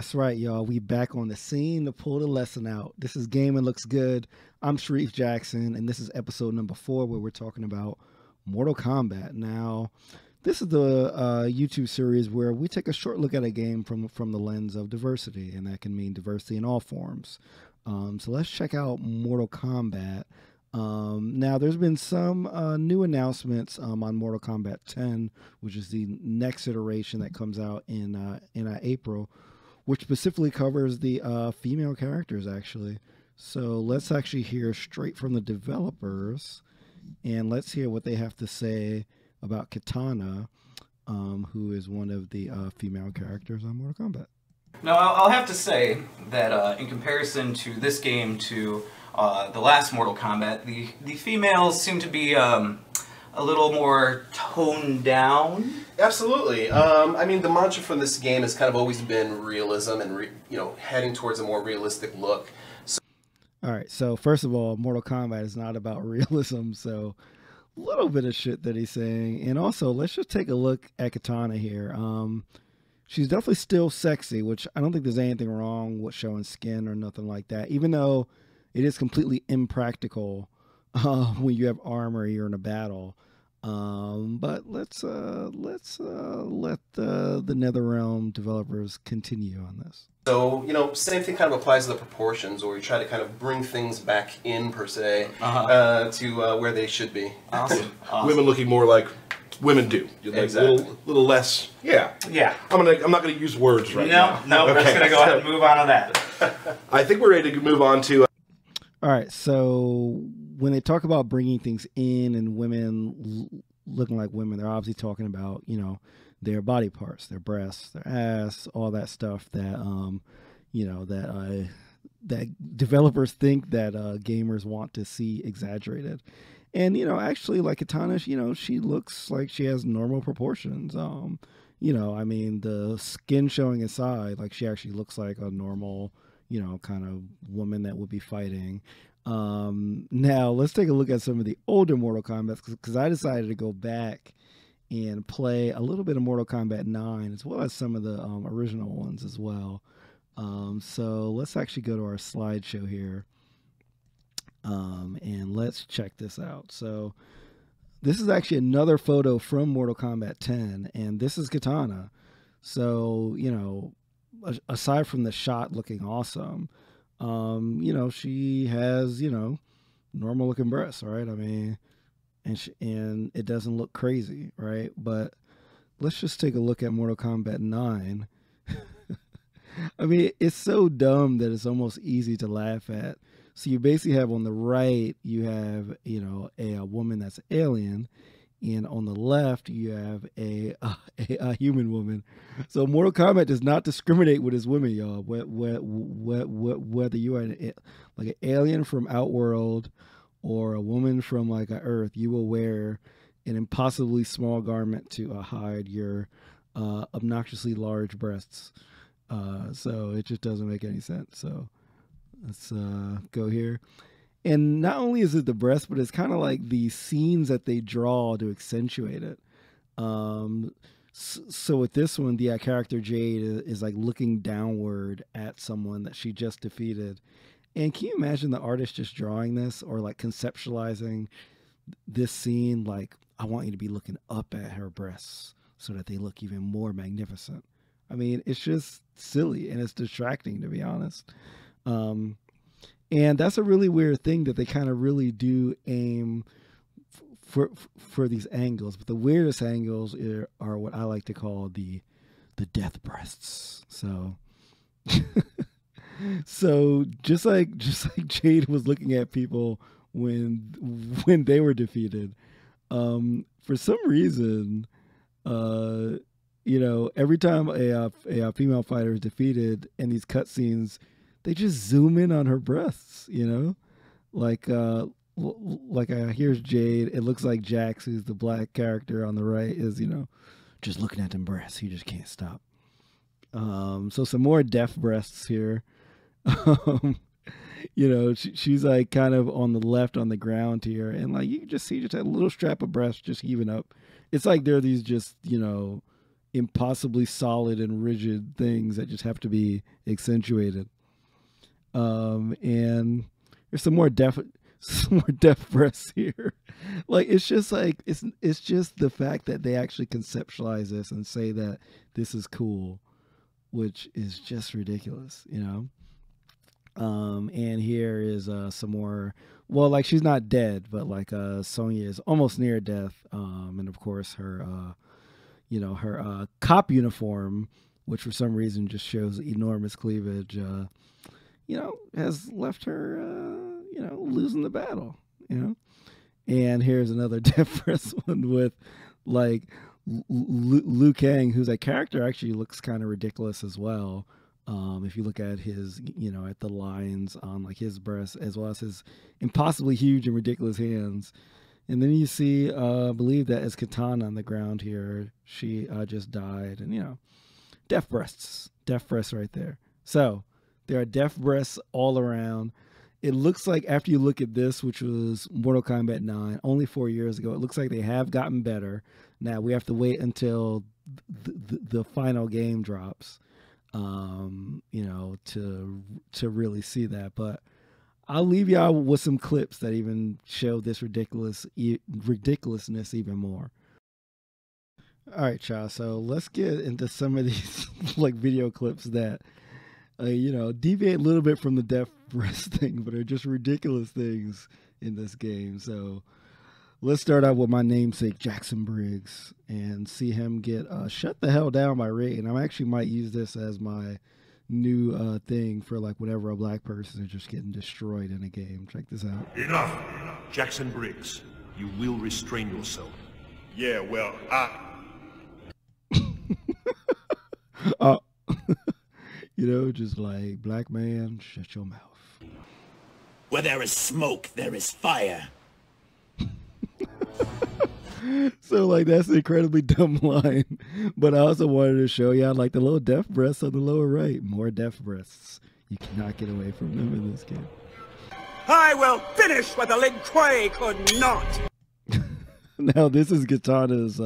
That's right, y'all. We back on the scene to pull the lesson out. This is Game and Looks Good. I'm Shareef Jackson, and this is episode number 4 where we're talking about Mortal Kombat. Now, this is the YouTube series where we take a short look at a game from the lens of diversity, and that can mean diversity in all forms. So let's check out Mortal Kombat. Now, there's been some new announcements on Mortal Kombat 10, which is the next iteration that comes out in April, which specifically covers the female characters, actually. So let's actually hear straight from the developers, and let's hear what they have to say about Katana, who is one of the female characters on Mortal Kombat. Now, I'll have to say that in comparison to this game, to the last Mortal Kombat, the females seem to be a little more toned down. Absolutely. I mean, the mantra from this game has kind of always been realism and, heading towards a more realistic look. So all right, so first of all, Mortal Kombat is not about realism, so a little bit of shit that he's saying. And also, let's just take a look at Katana here. She's definitely still sexy, which I don't think there's anything wrong with showing skin or nothing like that, even though it is completely impractical when you have armor, you're in a battle. But let's let the NetherRealm developers continue on this. So, same thing kind of applies to the proportions, or we try to kind of bring things back in, per se, to where they should be. Awesome. Women looking more like women do. Like Exactly. little less. Yeah. Yeah. I'm not gonna use words right now. No, we're just going to go ahead and move on to that. I think we're ready to move on to. All right, so when they talk about bringing things in and women looking like women, they're obviously talking about, their body parts, their breasts, their ass, all that stuff that, that developers think that gamers want to see exaggerated. And, actually, like Katana, she looks like she has normal proportions. I mean, the skin showing aside, like she actually looks like a normal, kind of woman that would be fighting. Now let's take a look at some of the older Mortal Kombat, because I decided to go back and play a little bit of Mortal Kombat 9 as well as some of the original ones as well. So let's actually go to our slideshow here, and let's check this out. So this is actually another photo from Mortal Kombat 10, and this is Katana. So aside from the shot looking awesome, she has, normal looking breasts, right? I mean, and it doesn't look crazy, right? But let's just take a look at Mortal Kombat 9. I mean, it's so dumb that it's almost easy to laugh at. So you basically have on the right, you have, a woman that's an alien, and on the left, you have a human woman. So Mortal Kombat does not discriminate with its women, y'all. Whether you are like an alien from Outworld or a woman from like a Earth, you will wear an impossibly small garment to hide your obnoxiously large breasts. So it just doesn't make any sense. So let's go here. And not only is it the breast, but it's kind of like the scenes that they draw to accentuate it. So with this one, the character Jade is like looking downward at someone that she just defeated. And can you imagine the artist just drawing this or like conceptualizing this scene? Like, I want you to be looking up at her breasts so that they look even more magnificent. I mean, it's just silly and it's distracting, to be honest. And that's a really weird thing that they kind of really do aim for these angles. But the weirdest angles are what I like to call the death breasts. So so just like Jade was looking at people when they were defeated, for some reason, every time a female fighter is defeated in these cutscenes, they just zoom in on her breasts, like here's Jade. It looks like Jax, who's the black character on the right, is, just looking at them breasts. He just can't stop. So some more deaf breasts here. She's like kind of on the left on the ground here. And like, you can just see just a little strap of breasts just heaving up. It's like they're these just, impossibly solid and rigid things that just have to be accentuated. And there's some more deaf breasts here. Like, it's just like, it's just the fact that they actually conceptualize this and say that this is cool, which is just ridiculous, you know? And here is some more, well, like, she's not dead, but like Sonya is almost near death. And of course her, you know, her cop uniform, which for some reason just shows enormous cleavage, you know, has left her, you know, losing the battle, you know? And here's another difference one with like Liu Kang, who's a character actually looks kind of ridiculous as well. If you look at his, you know, at the lines on like his breast, as well as his impossibly huge and ridiculous hands. And then you see, I believe that is Katana on the ground here. She just died, and you know, deaf breasts right there. So there are deaf breasts all around. It looks like after you look at this, which was Mortal Kombat 9, only 4 years ago, it looks like they have gotten better. Now we have to wait until the final game drops, you know, to really see that. But I'll leave y'all with some clips that even show this ridiculousness even more. All right, y'all. So let's get into some of these like video clips that, you know, deviate a little bit from the deaf breast thing, but are just ridiculous things in this game. So let's start out with my namesake, Jackson Briggs, and see him get shut the hell down by Raiden. I actually might use this as my new thing for like whenever a black person is just getting destroyed in a game. Check this out. Enough! Jackson Briggs, you will restrain yourself. Yeah, well, You know, just like, black man, shut your mouth. Where there is smoke, there is fire. So, like, that's an incredibly dumb line. But I also wanted to show y'all, like, the little deaf breasts on the lower right. More deaf breasts. You cannot get away from them in this game. I will finish what the Lin Kuei could not. Now, this is Katana's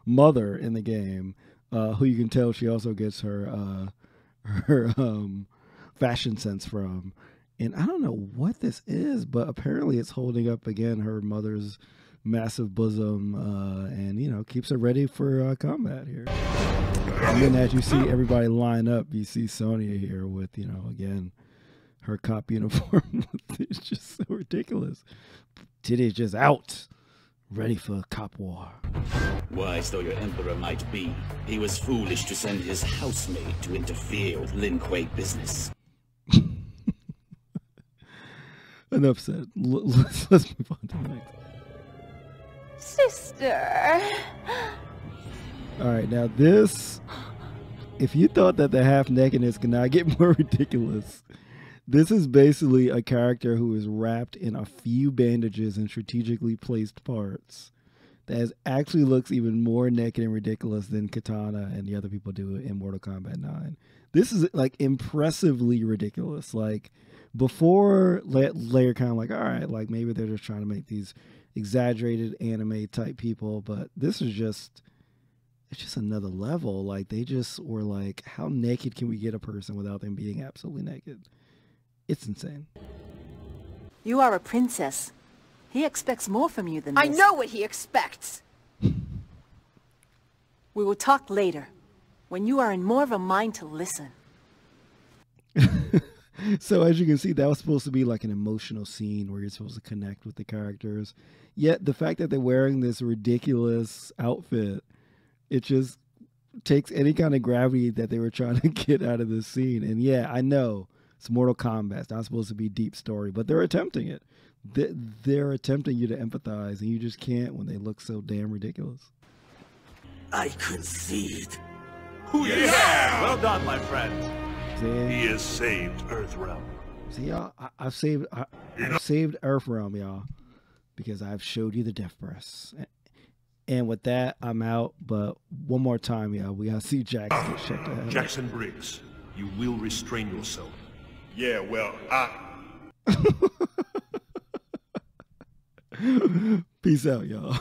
mother in the game, who you can tell she also gets her fashion sense from. And I don't know what this is, but apparently it's holding up again her mother's massive bosom, and you know, keeps her ready for combat here. And then as you see everybody line up, you see Sonya here with, you know, again, her cop uniform. It's just so ridiculous. Titty's just out, ready for cop war. Wise though your emperor might be, he was foolish to send his housemaid to interfere with Lin Kuei business. Enough said. Let's move on to the next. Sister. All right, now this, if you thought that the half nakedness could not get more ridiculous, this is basically a character who is wrapped in a few bandages and strategically placed parts that actually looks even more naked and ridiculous than Katana and the other people do in Mortal Kombat 9. This is like impressively ridiculous. Like before, you're kind of like, all right, like maybe they're just trying to make these exaggerated anime type people, but this is just, it's just another level. Like they just were like, how naked can we get a person without them being absolutely naked? It's insane. You are a princess. He expects more from you than this. I know what he expects. We will talk later, when you are in more of a mind to listen. So as you can see, that was supposed to be like an emotional scene where you're supposed to connect with the characters. Yet the fact that they're wearing this ridiculous outfit, it just takes any kind of gravity that they were trying to get out of this scene. And yeah, I know it's Mortal Kombat. It's not supposed to be deep story, but they're attempting it. They're attempting you to empathize, and you just can't when they look so damn ridiculous. I concede. yeah! Well done, my friend. See? He has saved Earthrealm. See, y'all, I've saved Earthrealm, y'all, because I've showed you the death breasts. And with that, I'm out. But one more time, y'all, we gotta see Jackson get shut down. Jackson Briggs, you will restrain yourself. yeah, well, Peace out, y'all.